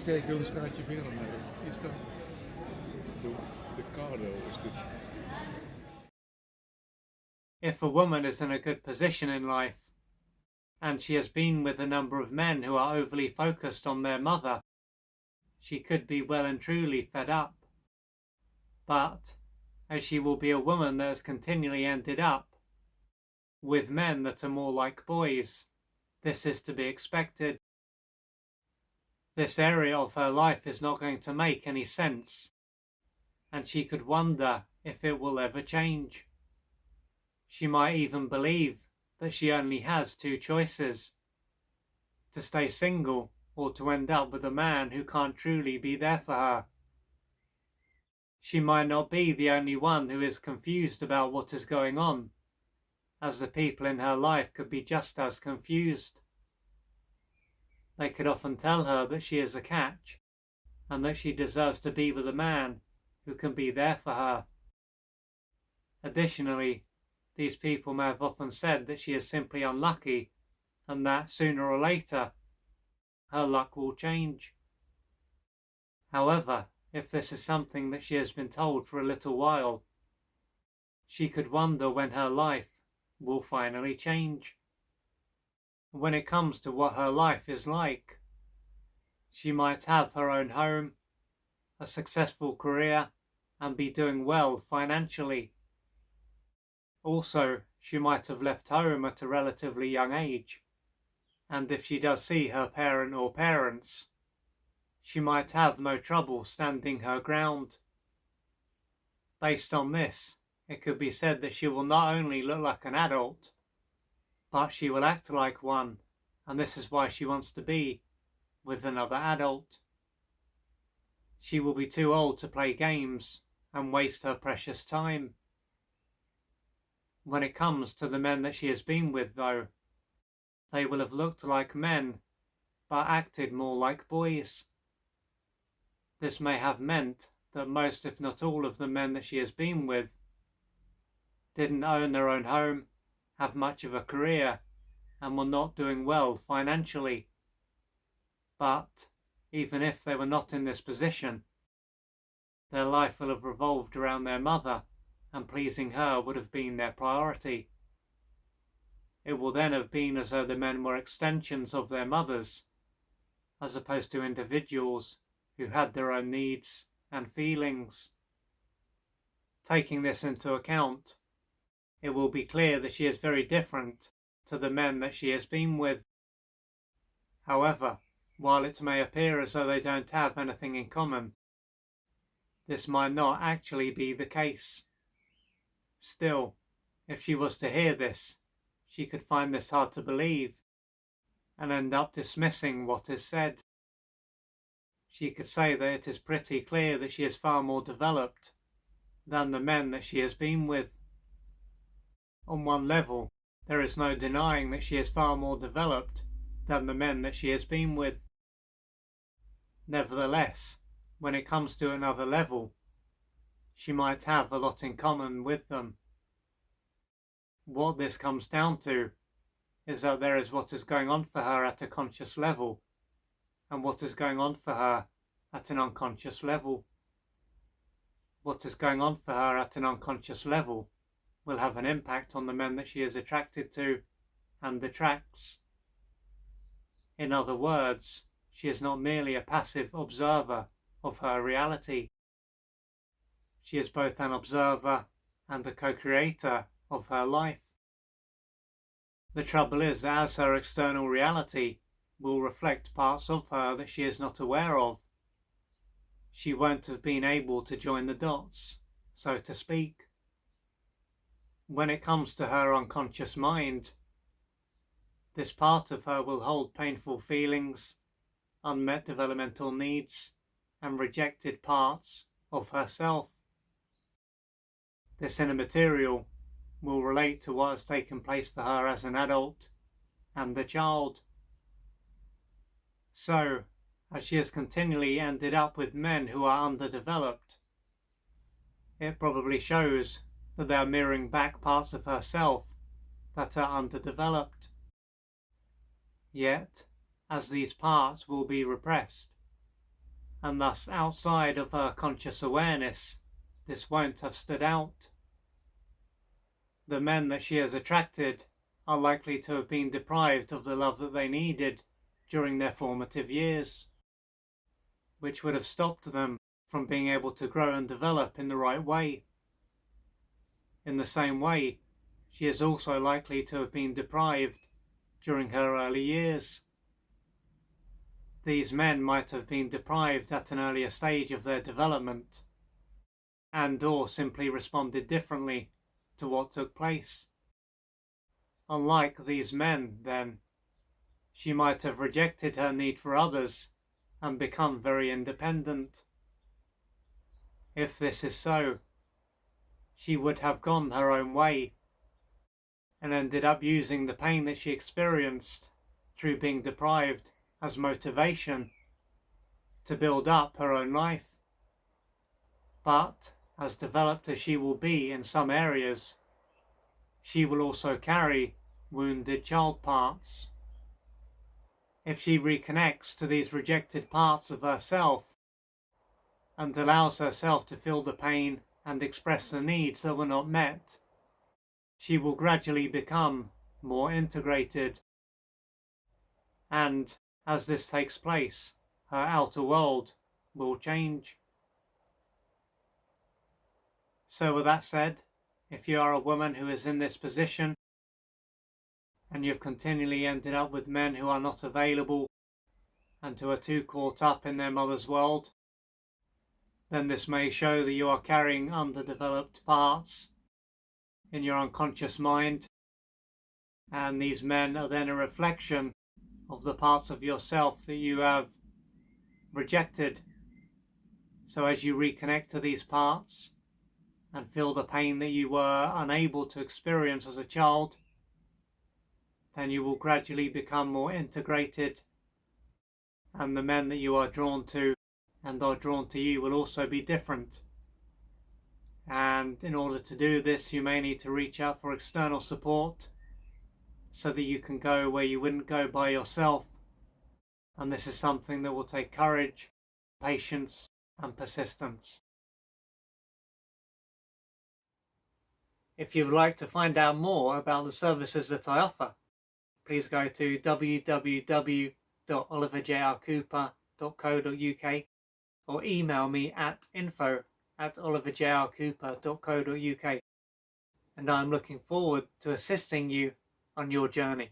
Sterker een straatje verder naar is dat de Cardo is dit. If a woman is in a good position in life, and she has been with a number of men who are overly focused on their mother, she could be well and truly fed up. But as she will be a woman that has continually ended up with men that are more like boys, this is to be expected. This area of her life is not going to make any sense, and she could wonder if it will ever change. She might even believe that she only has two choices: to stay single or to end up with a man who can't truly be there for her. She might not be the only one who is confused about what is going on, as the people in her life could be just as confused. They could often tell her that she is a catch and that she deserves to be with a man who can be there for her. Additionally, these people may have often said that she is simply unlucky and that sooner or later her luck will change. However, if this is something that she has been told for a little while, she could wonder when her life will finally change. When it comes to what her life is like, she might have her own home, a successful career, and be doing well financially. Also, she might have left home at a relatively young age, and if she does see her parent or parents, she might have no trouble standing her ground. Based on this, it could be said that she will not only look like an adult, but she will act like one, and this is why she wants to be with another adult. She will be too old to play games and waste her precious time. When it comes to the men that she has been with, though, they will have looked like men, but acted more like boys. This may have meant that most, if not all, of the men that she has been with didn't own their own home, have much of a career, and were not doing well financially. But even if they were not in this position, their life will have revolved around their mother, and pleasing her would have been their priority. It will then have been as though the men were extensions of their mothers, as opposed to individuals who had their own needs and feelings. Taking this into account, it will be clear that she is very different to the men that she has been with. However, while it may appear as though they don't have anything in common, this might not actually be the case. Still, if she was to hear this, she could find this hard to believe and end up dismissing what is said. She could say that it is pretty clear that she is far more developed than the men that she has been with. On one level, there is no denying that she is far more developed than the men that she has been with. Nevertheless, when it comes to another level, she might have a lot in common with them. What this comes down to is that there is what is going on for her at a conscious level and what is going on for her at an unconscious level. What is going on for her at an unconscious level will have an impact on the men that she is attracted to and attracts. In other words, she is not merely a passive observer of her reality. She is both an observer and a co-creator of her life. The trouble is that as her external reality will reflect parts of her that she is not aware of, she won't have been able to join the dots, so to speak. When it comes to her unconscious mind, this part of her will hold painful feelings, unmet developmental needs, and rejected parts of herself. This inner material will relate to what has taken place for her as an adult and a child. So, as she has continually ended up with men who are underdeveloped, it probably shows that they are mirroring back parts of herself that are underdeveloped. Yet, as these parts will be repressed, and thus outside of her conscious awareness, this won't have stood out. The men that she has attracted are likely to have been deprived of the love that they needed during their formative years, which would have stopped them from being able to grow and develop in the right way. In the same way, she is also likely to have been deprived during her early years. These men might have been deprived at an earlier stage of their development, and/or simply responded differently to what took place. Unlike these men, then, she might have rejected her need for others and become very independent. If this is so, she would have gone her own way and ended up using the pain that she experienced through being deprived as motivation to build up her own life. But as developed as she will be in some areas, she will also carry wounded child parts. If she reconnects to these rejected parts of herself and allows herself to feel the pain and express the needs that were not met, she will gradually become more integrated. And as this takes place, her outer world will change. So with that said, if you are a woman who is in this position and you've continually ended up with men who are not available and who are too caught up in their mother's world, then this may show that you are carrying underdeveloped parts in your unconscious mind, and these men are then a reflection of the parts of yourself that you have rejected. So as you reconnect to these parts and feel the pain that you were unable to experience as a child, then you will gradually become more integrated, and the men that you are drawn to and are drawn to you will also be different. And in order to do this, you may need to reach out for external support so that you can go where you wouldn't go by yourself. And this is something that will take courage, patience, and persistence. If you would like to find out more about the services that I offer, please go to www.oliverjrcooper.co.uk or email me at info@oliverjrcooper.co.uk, and I'm looking forward to assisting you on your journey.